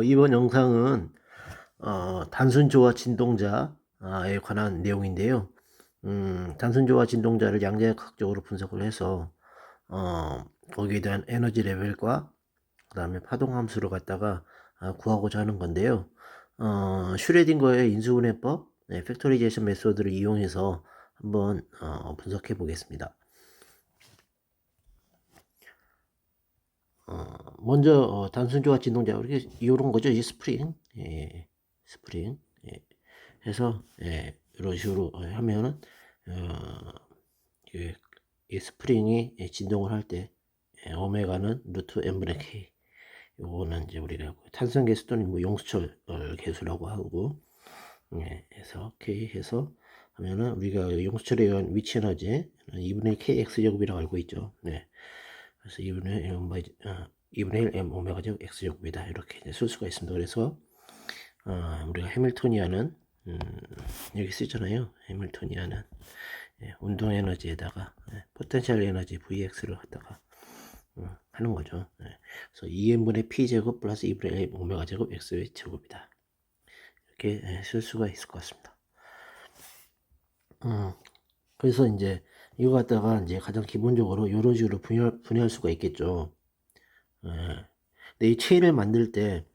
이번 영상은 단순조화 진동자에 관한 내용인데요. 단순조화 진동자를 양자역학적으로 분석을 해서 거기에 대한 에너지 레벨과 그 다음에 파동함수를 갖다가 구하고자 하는 건데요. 슈레딩거의 인수분해법, 팩토리제이션 메소드를 이용해서 한번 분석해 보겠습니다. 먼저 단순조화 진동자 이렇게 이런 거죠. 이 스프링, 스프링 해서 이런 식으로 하면은 이 스프링이 진동을 할 때 오메가는 루트 n분의 k. 요거는 이제 우리가 탄성 계수 또는 뭐 용수철 계수라고 하고, 해서 k 해서 하면은 우리가 용수철에 의한 위치 에너지 2분의 kx 제곱이라고 알고 있죠. 그래서 2분의 1 m 오메가 제곱 x 제곱이다, 이렇게 이제 쓸 수가 있습니다. 그래서 우리가 해밀토니아는 여기 쓰잖아요. 해밀토니아는 운동 에너지에다가 포텐셜 에너지 Vx를 갖다가 하는 거죠. 그래서 2n분의 p 제곱 플러스 2분의 1 오메가 제곱 x 제곱이다, 이렇게 쓸 수가 있을 것 같습니다. 그래서 이제 이거 갖다가 이제 가장 기본적으로 이런 식으로 분해할 수가 있겠죠. 근데 이 체인을 만들 때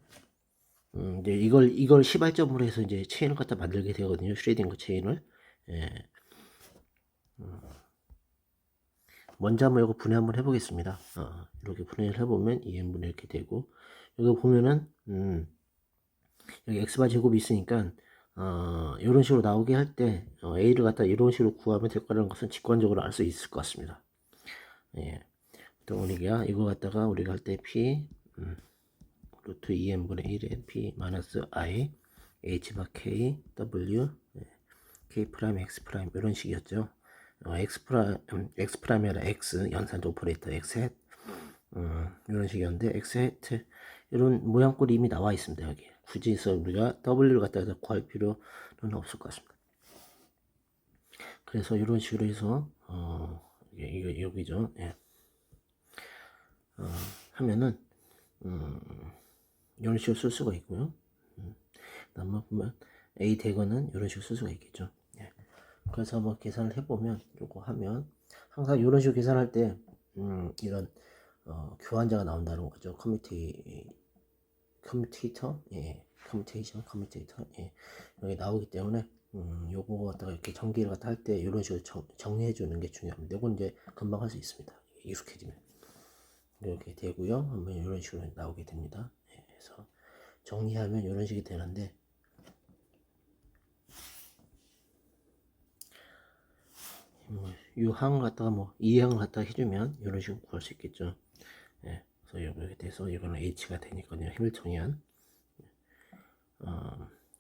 이제 이걸 시발점으로 해서 이제 체인을 갖다 만들게 되거든요. 슈레딩거 체인을. 먼저 한번 이거 분해 한번 해보겠습니다. 이렇게 분해를 해보면 2n분의 이렇게 되고, 여기 보면은 여기 x바 제곱이 있으니까 이런 식으로 나오게 할 때 a를 갖다 이런 식으로 구하면 될 거라는 것은 직관적으로 알 수 있을 것 같습니다. 또 우리가 이거 갖다가 우리가 할 때 p 루트 2n분의 1에 p 마이너스 i h 바 k w k 프라임 x 프라임 이런 식이었죠. x 프라임이 아니라 x 연산 오퍼레이터 x 헷 이런 식이었는데, x 헷 이런 모양꼴이 이미 나와 있습니다. 여기 굳이 해서 우리가 w를 갖다가 구할 필요는 없을 것 같습니다. 그래서 이런 식으로 해서 이거 여기죠. 하면은 이런 식으로 쓸 수가 있고요. 그다음에 보면 a 대거는 이런 식으로 쓸 수가 있겠죠. 그래서 한번 계산을 해보면, 요거 하면 항상 이런 식으로 계산할 때 이런 교환자가 나온다는 거죠. 커뮤테이터, 커뮤테이터, 여기 나오기 때문에 요거 갖다가 이렇게 전기를 갖다 할 때 이런 식으로 정리해 주는 게 중요합니다. 요건 이제 금방 할 수 있습니다. 익숙해지면 이렇게 되고요. 한번 이런 식으로 나오게 됩니다. 그래서 정리하면 이런 식이 되는데, 유항을 갖다가 뭐 이항을 갖다가 해주면 이런 식으로 구할 수 있겠죠. 그래서 여기에 대해서 이거는 h가 되니까요. 해밀토니안.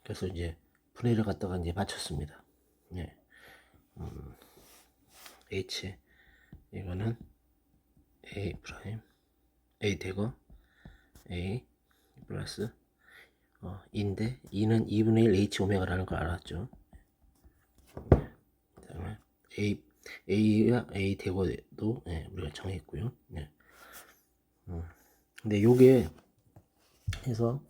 그래서 이제 분해를 갖다가 이제 맞췄습니다. h 이거는 a 프라임 a 대거 a 플러스 인데 2는 2분의 1 h 오메가라는 걸 알았죠. 그다음에 a가 a 대거도 우리가 정했고요. 근데 요게 해서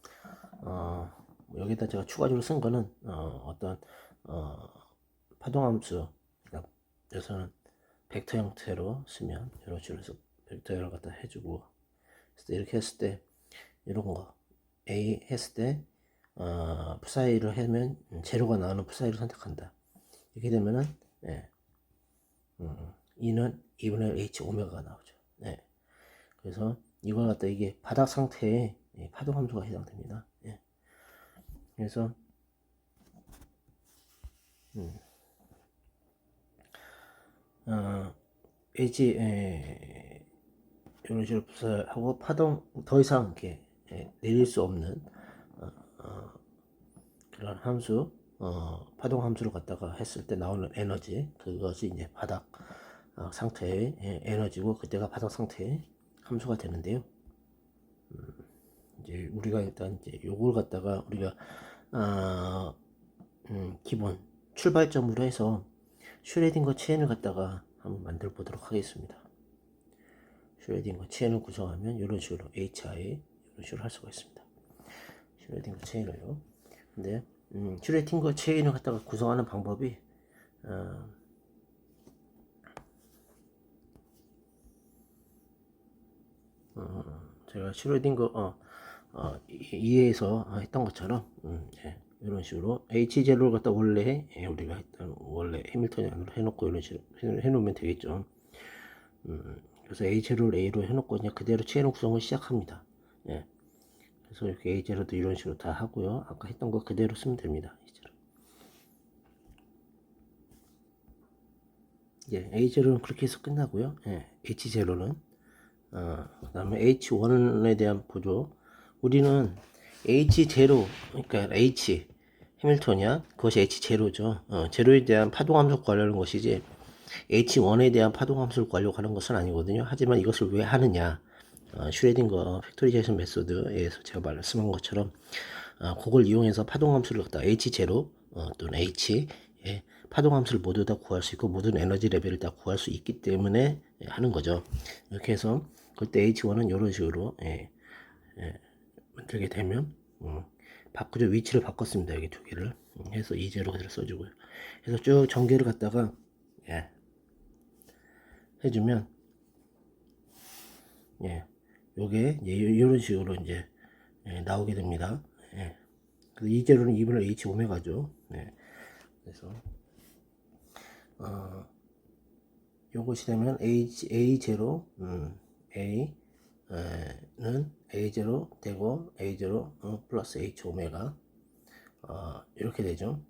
여기다 제가 추가적으로 쓴 거는 어떤 파동함수, 여기서는 벡터 형태로 쓰면 이런 식으로 해서 벡터를 갖다 해주고, 이렇게 했을 때 이런 거 a 했을 때 푸사이를 하면 제로가 나오는 푸사이를 선택한다. 이렇게 되면은 2는 2분의 h 오메가가 나오죠. 그래서 이걸 갖다 이게 바닥 상태의 파동 함수가 해당됩니다. 그래서 h 이런 식으로 하고 파동 더 이상 이렇게 내릴 수 없는 그런 함수, 파동 함수를 갖다가 했을 때 나오는 에너지, 그것이 이제 바닥 상태의 에너지고, 그때가 바닥 상태의 함수가 되는데요. 이제 우리가 일단 이제 요걸 갖다가 우리가 기본 출발점으로 해서 슈레딩거 체인을 갖다가 한번 만들어 보도록 하겠습니다. 슈레딩거 체인을 구성하면 이런 식으로 HI 이런 식으로 할 수가 있습니다. 슈레딩거 체인을요. 근데 슈레딩거 체인을 갖다가 구성하는 방법이 제가 슈레딩거 2에서 했던 것처럼 예, 이런 식으로 H0를 갖다 원래 우리가 했던 원래 해밀턴이 안으로 해놓고 이런 식으로 해놓으면 되겠죠. 그래서 A0를 A로 해놓고 그냥 그대로 체인 구성을 시작합니다. 예. 그래서 이렇게 A0도 이런 식으로 다 하고요. 아까 했던 거 그대로 쓰면 됩니다. 예, A0는 그렇게 해서 끝나고요. 예, H0는 그 다음에 H1에 대한 보조. 우리는 H0, 그러니까 H 해밀턴이야. 그것이 H0죠. 제로에 대한 파동함수 구하려는 것이지 H1에 대한 파동함수를 구하려고 하는 것은 아니거든요. 하지만 이것을 왜 하느냐? 슈레딩거 팩토리제이션 메소드에서 제가 말씀한 것처럼 그걸 이용해서 파동함수를 갖다 H0 또는 H 파동함수를 모두 다 구할 수 있고 모든 에너지 레벨을 다 구할 수 있기 때문에 하는 거죠. 이렇게 해서 그때 H1은 이런 식으로 만들게 되면 바꾸죠. 위치를 바꿨습니다. 여기 두 개를 해서 2제로 그대로 써주고요. 그래서 쭉 전개를 갖다가 해주면 요게 이런 식으로 이제 나오게 됩니다. 그래서 2제로는 2분의 H 오메가죠. 그래서 요것이 되면 A0 A는 A0 되고 A0 플러스 H 오메가 이렇게 되죠.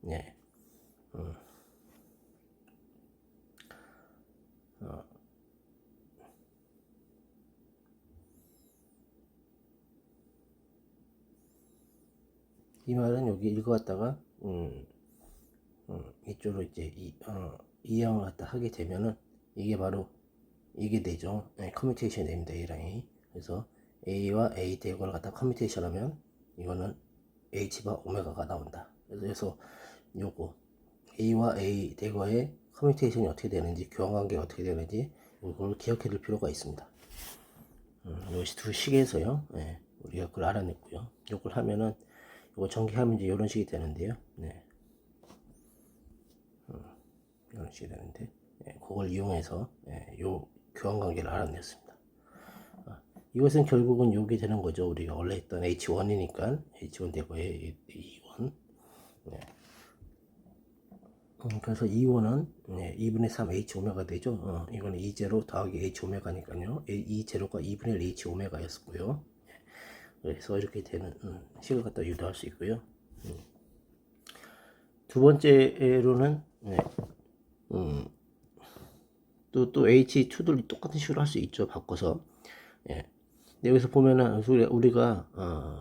이 말은 여기 읽어갔다가 이쪽으로 이제 이항을 갖다 하게 되면은 이게 바로 이게 되죠. 커뮤테이션 됩니다. A랑 A. 그래서 A와 A 대거를 갖다 커뮤테이션 하면 이거는 H바 오메가가 나온다. 그래서 요거 A와 A 대거의 커뮤테이션이 어떻게 되는지, 교환관계가 어떻게 되는지 이걸 기억해 둘 필요가 있습니다. 이것이 두 식에서요. 우리가 그걸 알아냈고요. 이걸 하면은 이거 전개하면 이제 이런 식이 되는데요. 이런 식이 되는데 그걸 이용해서 요 교환관계를 알아냈습니다. 이것은 결국은 요게 되는 거죠. 우리가 원래 했던 H1이니까 H1 대거의 E1 그래서 E1은 2분의 3 H 오메가 되죠. 이거는 E0 더하기 H 오메가니까요. E0가 2분의 1 H 오메가였었고요. 그래서 이렇게 되는 식을 갖다 유도할 수 있고요. 두 번째로는 또 H2도 똑같은 식으로 할 수 있죠. 바꿔서. 여기서 보면은 우리가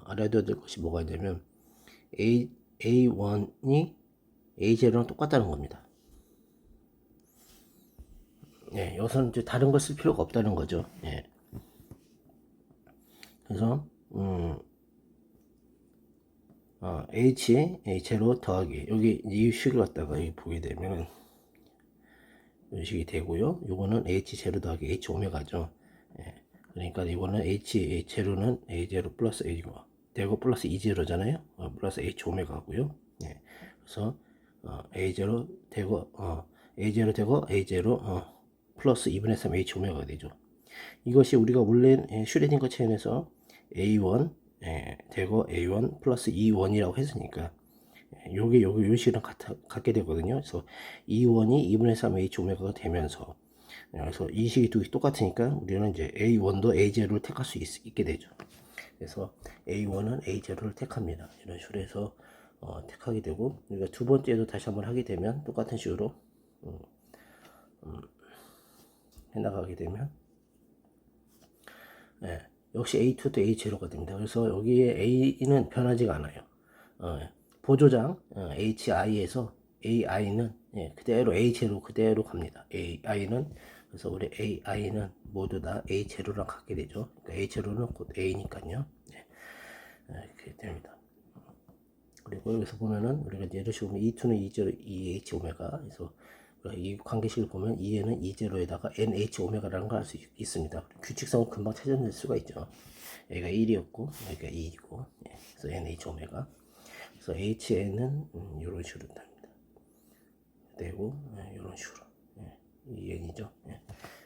알아둬야 될 것이 뭐가 있냐면 A1이 A0랑 똑같다는 겁니다. 여기서는 이제 다른 걸 쓸 필요가 없다는 거죠. 그래서 H0 더하기 여기 이 식을 갖다가 여기 보게 되면 이런 식이 되고요. 요거는 H0 더하기 H 오메가죠. 그러니까 이거는 H0는 A0 플러스 A고 되고 플러스 E0잖아요. 플러스 H 오메가고요. 그래서 A0 되고 A0 되고 A0 플러스 2분의 3 H 오메가가 되죠. 이것이 우리가 원래 슈레딩거 체인에서 A1 되고 A1 플러스 E1이라고 했으니까 요게 요 식이랑 같게 되거든요. 그래서 E1이 2분의 3 H 오메가가 되면서 그래서 이 식이 두 개 똑같으니까 우리는 이제 A1도 A0를 택할 수 있게 되죠. 그래서 A1은 A0를 택합니다. 이런 식으로 해서 택하게 되고 우리가 두 번째도 다시 한번 하게 되면 똑같은 식으로 해나가게 되면 역시 A2도 A0가 됩니다. 그래서 여기에 A는 변하지가 않아요. 보조장 HI에서 AI는 그대로 A0 그대로 갑니다. AI는 그래서 우리 AI는 모두 다 A0랑 같게 되죠. 그러니까 A0는 곧 A니까요. 이렇게 됩니다. 그리고 여기서 보면은 우리가 이제 이런 식으로 E2는 E0, EH 오메가 그래서 이 관계식을 보면 EN은 E0에다가 NH 오메가라는 걸 알 수 있습니다. 규칙성을 금방 찾아낼 수가 있죠. 여기가 1이었고 여기가 2이고 그래서 NH 오메가. 그래서 HN은 이런 식으로 됩니다. 되고 이런 식으로 EN이죠.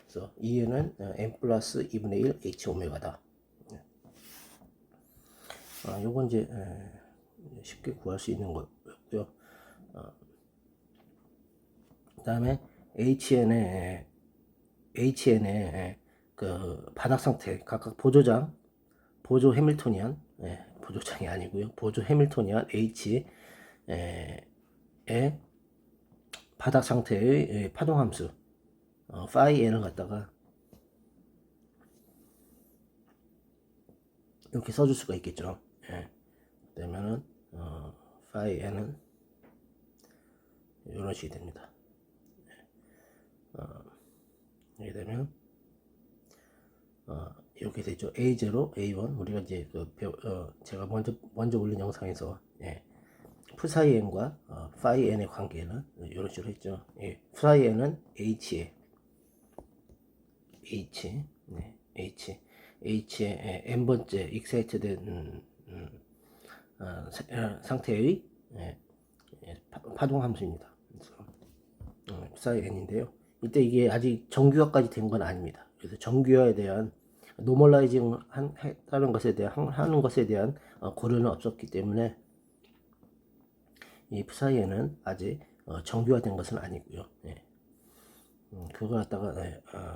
그래서 EN은 N 플러스 2분의 1 H 오메가다. 요건 이제 쉽게 구할 수 있는 거였고요. 그 다음에 HN의 그 바닥 상태 각각 보조 해밀토니안, 보조장이 아니고요. 보조 해밀토니안 H의 바닥 상태의 파동 함수 phi n을 갖다가 이렇게 써줄 수가 있겠죠. 그러면은 phi n은 이런 식이 됩니다. 이렇게 되면 이렇게 되죠. A0, A1 우리가 이제 제가 먼저 올린 영상에서 psi n과 phi n의 관계는 이런 식으로 했죠. psi n은 H의 n번째 익사이트된 상태의 파동 함수입니다. 그래서 psi n인데요. 이때 이게 아직 정규화까지 된 건 아닙니다. 그래서 정규화에 대한 노멀라이징 하는 것에 대한 고려는 없었기 때문에 이 psi n은 아직 정규화된 것은 아니고요. 그거 갖다가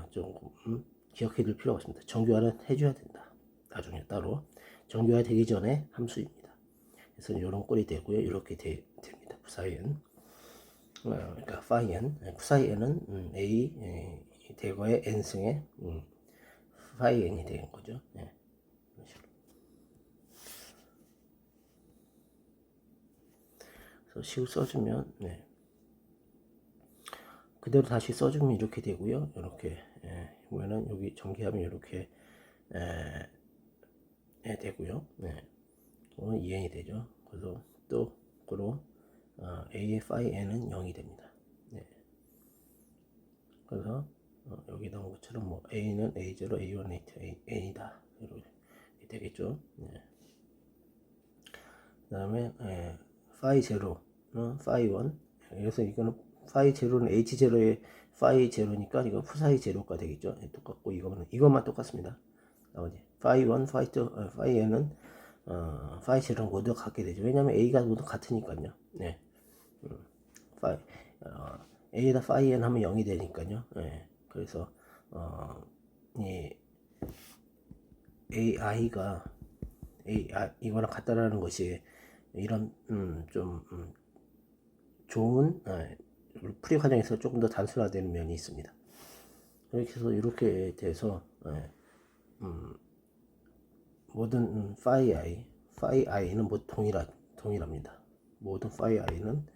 조금 기억해 둘 필요가 없습니다. 정규화는 해줘야 된다. 나중에 따로 정규화 되기 전에 함수입니다. 그래서 이런 꼴이 되고요. 이렇게 됩니다. psi n. 그러니까 phi n은 A 대거의 n승의 phi n이 되는 거죠. 그래서 식을 써주면 그대로 다시 써주면 이렇게 되고요. 이렇게 보면은 여기 전개하면 이렇게 되고요. 오늘 2n이 되죠. 그래서 또 그로 A의 phi n은 0이 됩니다. 그래서 여기 나온 것처럼 뭐 A는 A0, A1, A2, N이다 이렇게 되겠죠. 그 다음에 phi 0는 phi 1. 그래서 이거는 phi 0는 H0의 phi 0니까 이거 psi 0가 되겠죠. 똑같고 이것만 똑같습니다. 나머지 phi 1, phi 2, phi n은 phi 0랑 모두 같게 되죠. 왜냐면 A가 모두 같으니까요. A에다 phi n 하면 0이 되니까요. 그래서 이 AI가 이거랑 같다라는 것이 이런 좀 좋은 풀이 과정에서 조금 더 단순화되는 면이 있습니다. 이렇게 해서 이렇게 돼서 모든 phi i는 뭐 동일합니다. 모든 phi i는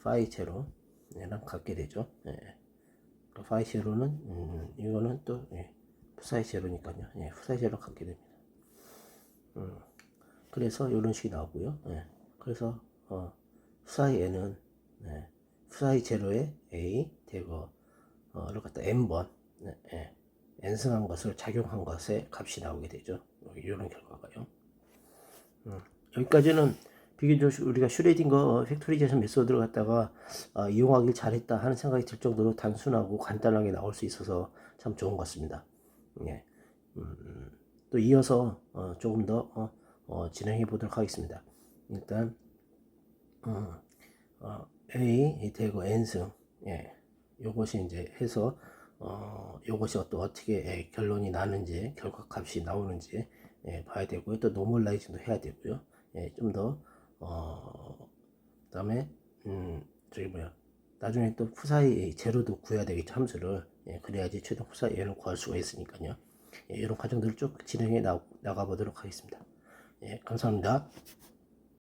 phi 0랑 같게 되죠. phi 0는 이거는 또 psi 0니까요. psi 0랑 같게 됩니다. 그래서 이런 식이 나오고요. 그래서 psi n은 psi 0의 a 대거를 갖다 n번 n승한 것을 작용한 것의 값이 나오게 되죠. 이런 결과가요. 여기까지는 비교적 우리가 슈레딩거 팩토리제이션 메소드를 갖다가 이용하길 잘했다 하는 생각이 들 정도로 단순하고 간단하게 나올 수 있어서 참 좋은 것 같습니다. 또 이어서 조금 더 진행해 보도록 하겠습니다. 일단 A 대거 n승 요것이 이제 해서 요것이 또 어떻게 결론이 나는지 결과값이 나오는지 봐야 되고요. 또 노멀라이징도 해야 되고요. 좀 더 그다음에 나중에 또 psi 제로도 구해야 되겠죠. 함수를 그래야지 최종 psi n을 구할 수가 있으니까요. 이런 과정들을 쭉 진행해 나가 보도록 하겠습니다. 감사합니다.